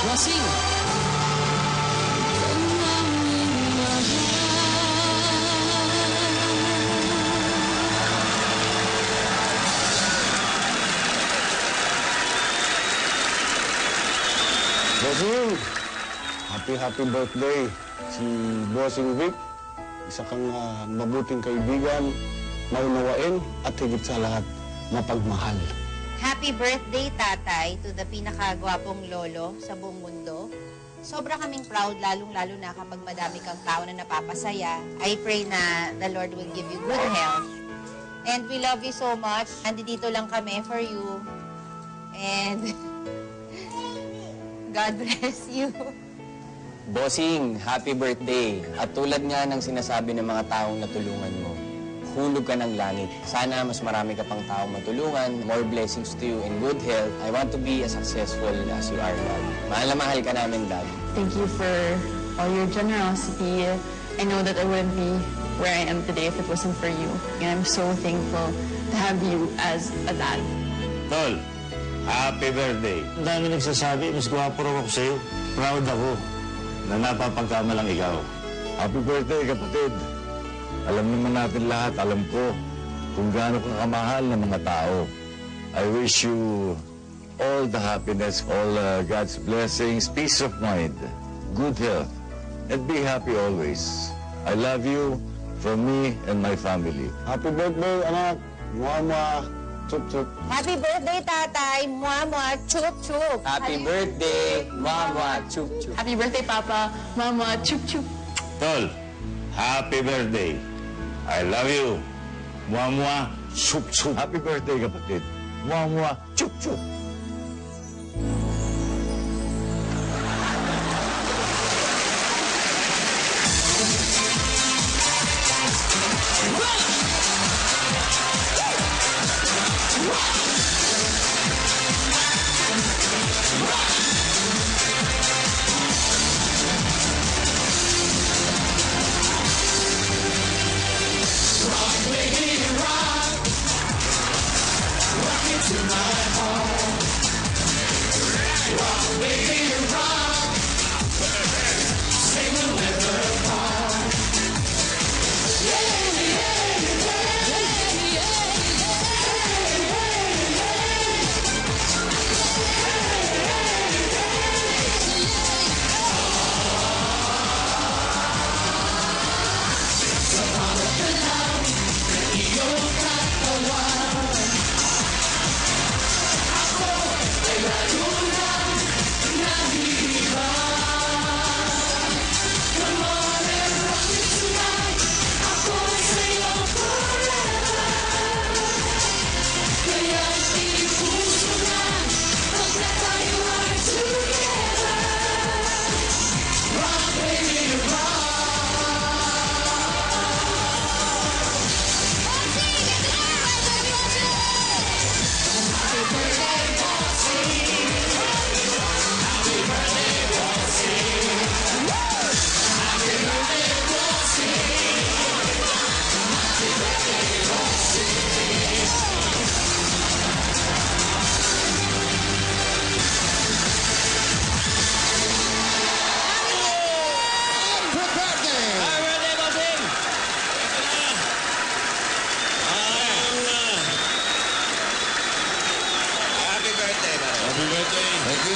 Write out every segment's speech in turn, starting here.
Bossing! Bossing! Happy birthday! Si Bossing Vic, isa kang mabuting kaibigan, maunawain at higit sa lahat, mapagmahal. Happy birthday, Tatay, to the pinakagwapong lolo sa buong mundo. Sobra kaming proud, lalong-lalo na kapag madami kang tao na napapasaya. I pray na the Lord will give you good health. And we love you so much. Nandito lang kami for you. And God bless you. Bossing, happy birthday. At tulad nga ng sinasabi ng mga taong natulungan mo, hulog ka ng langit. Sana mas marami ka pang taong matulungan. More blessings to you in good health. I want to be as successful as you are, Dad. Mahal na mahal ka namin, Dad. Thank you for all your generosity. I know that I wouldn't be where I am today if it wasn't for you. And I'm so thankful to have you as a dad. Tol, happy birthday. Ang dami nagsasabi, mas gwapo raw ako sa'yo. Proud ako na napapagkamalang ikaw. Happy birthday, kapatid. Alam naman natin lahat, alam ko kung gaano ka kamahal ng mga tao. I wish you all the happiness, all God's blessings, peace of mind, good health, and be happy always. I love you from me and my family. Happy birthday, anak! Mwah-mwah! Chup-chup! Happy birthday, Tatay! Mwah-mwah! Chup-chup! Happy birthday, Mama! Chup-chup! Happy birthday, Papa. Mama, chup-chup. Tol, happy birthday. I love you. Mwah-mwah, sup-sup. Happy birthday, kapatid. Mwah-mwah, chup-chup.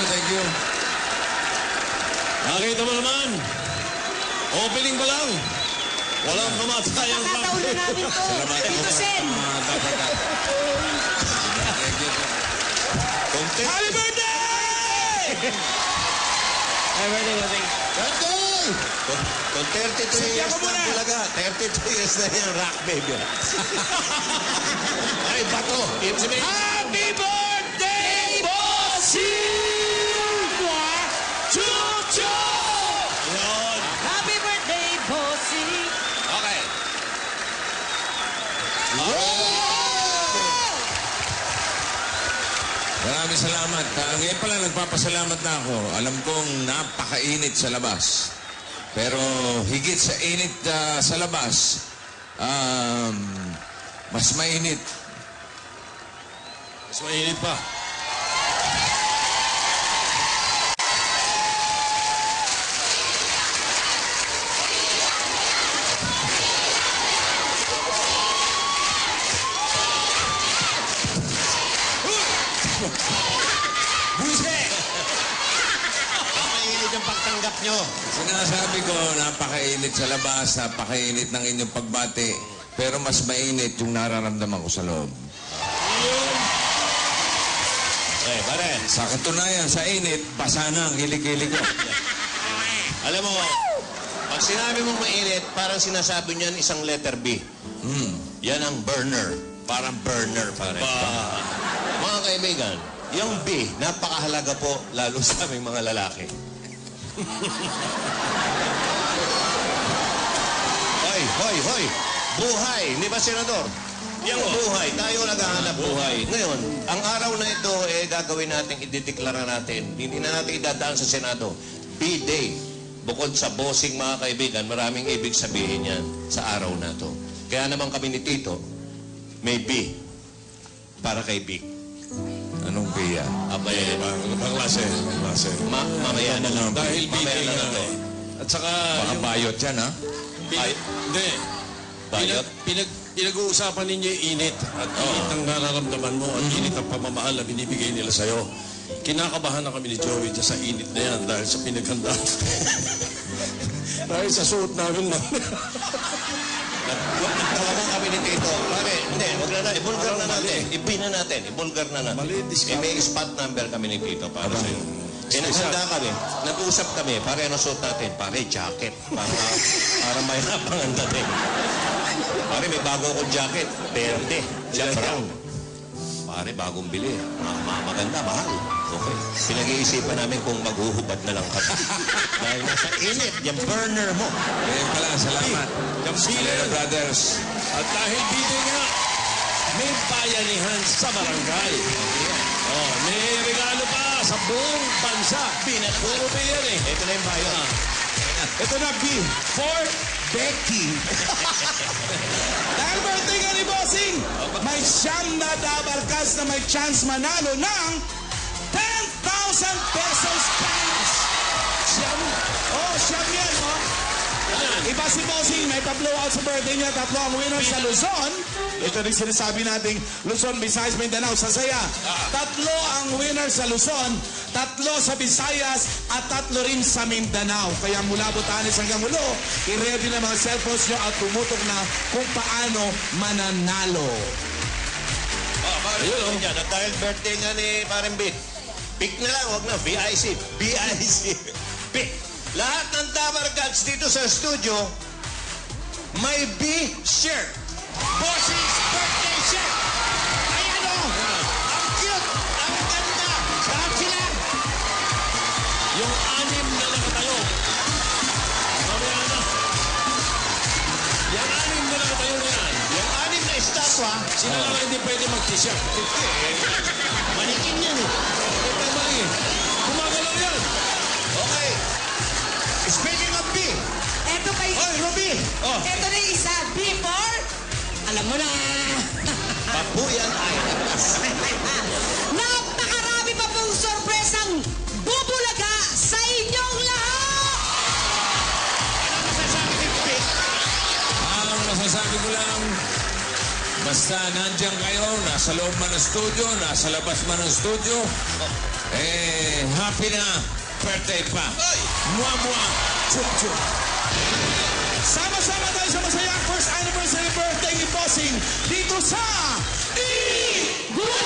Thank you. Nakita mo naman, opening pa lang. Walang kamatayang Kakataon na namin to. Tito Sen. Happy birthday! Happy birthday, Bossing! Birthday! Kung 32 years na bulaga, 32 years na yung rock baby. Ay, bato. Happy birthday, Bossing! Happy birthday, Bossing! Okay. Maraming salamat. Ngayon pala nagpapasalamat na ako. Alam kong napakainit sa labas. Pero higit sa init sa labas, mas mainit. Mas mainit pa. tinatanggap nyo. Sinasabi ko, napakainit sa labas, napakainit ng inyong pagbati. Pero mas mainit yung nararamdaman ko sa loob. Eh, pare. Sa katunayan, sa init, basa na ang kilikili ko. Alam mo, pag sinabi mong mainit, parang sinasabi niyan isang letter B. Yan ang burner. Parang burner, pare. Mga kaibigan, yung B, napakahalaga po, lalo sa aming mga lalaki. Hoy! Buhay! Di ba, Senador? Yung buhay, tayo naghahanap buhay. Ngayon, ang araw na ito, gagawin natin, idideklara natin, hindi na natin idadaan sa Senado, B-Day. Bukod sa bossing, mga kaibigan, maraming ibig sabihin yan sa araw na to. Kaya naman kami ni Tito, may B para kay Vic. Anong biya? Abay, Ibang klase. mamaya na lang. Dahil mamaya na lang. At saka... Baka bayot yan, ha? Hindi. Bayot? Pinag-uusapan ninyo yung init. At init ang nararamdaman mo. At init ang pamamahal na binibigay nila sa'yo. Kinakabahan na kami ni Joey dyan sa init na yan dahil sa pinaghandaan. Dahil sa suot namin na. Nagtawagan kami ni Tito. Pare, hindi, wag na na. Ibulgar na natin. Ibulgar na natin. May spot number kami ni Tito para sa'yo. Naghanda kami. Nag-usap kami. Pare, ano suot natin? Pare, jacket. Para may napanganda din. Pare, may bago akong jacket. Verde. Brown. Pare, bagong bili. Maganda, mahal. Okay. Pinag-iisipan namin kung maghuhubad na lang kami. Dahil nasa init, yung burner mo. Ngayon pala, salamat. Salera Brothers. At dahil bide nga, may bayanihan sa barangay. Oh, may regalo pa sa buong bansa. Puro ba yan eh? Ito na yung bayan. Ito na, B. For Becky. Dahil birthday ka ni Bossing, may siyam na dabarkas na may chance manalo ng 10,000 pesos cash. Siyam? Oh, siyam yan, oh. Iba si Bossing, may pa-blow out sa birthday niya. Tatlo ang winner sa Luzon. Ito rin sinasabi nating Luzon, Visayas, Mindanao, Sasaya. Tatlo ang winner sa Luzon, tatlo sa Visayas, at tatlo rin sa Mindanao. Kaya mula Butanes hanggang Ulo, i-ready na mga cellphones nyo at tumutok na kung paano mananalo. Ayun, yan. At dahil birthday nga ni Parang Vic, pick na lang, wag na. BIC. Pick. Lahat ng Dabarkads dito sa studio, may B-shirt. Bossing's birthday shirt. Ayan o. Ang cute. Ang ganda. Sarap sila. Yung anim na nakatayo. Mamaya na. Yung anim na nakatayo na yan. Yung anim na estatwa. Sila lang hindi pwede mag-t-shirt. Manikin yan eh. Ito mali. Gumagalaw yan. Okay. Speaking of B. Eto kay... Oy, Ruby. Eto na yung isa. B4. Alam mo na. Babuyan Islands. Napakarami pa pong sorpresang bubulaga sa inyong lahat. Ano masasabi ni Vic? Ang masasabi ko lang, basta nandyan kayo, nasa loob man ng studio, nasa labas man ng studio, happy na birthday pa. Mua-mua, chup-chup. Sama-sama tayo sa masayang first anniversary birthday ni Bossing dito sa Good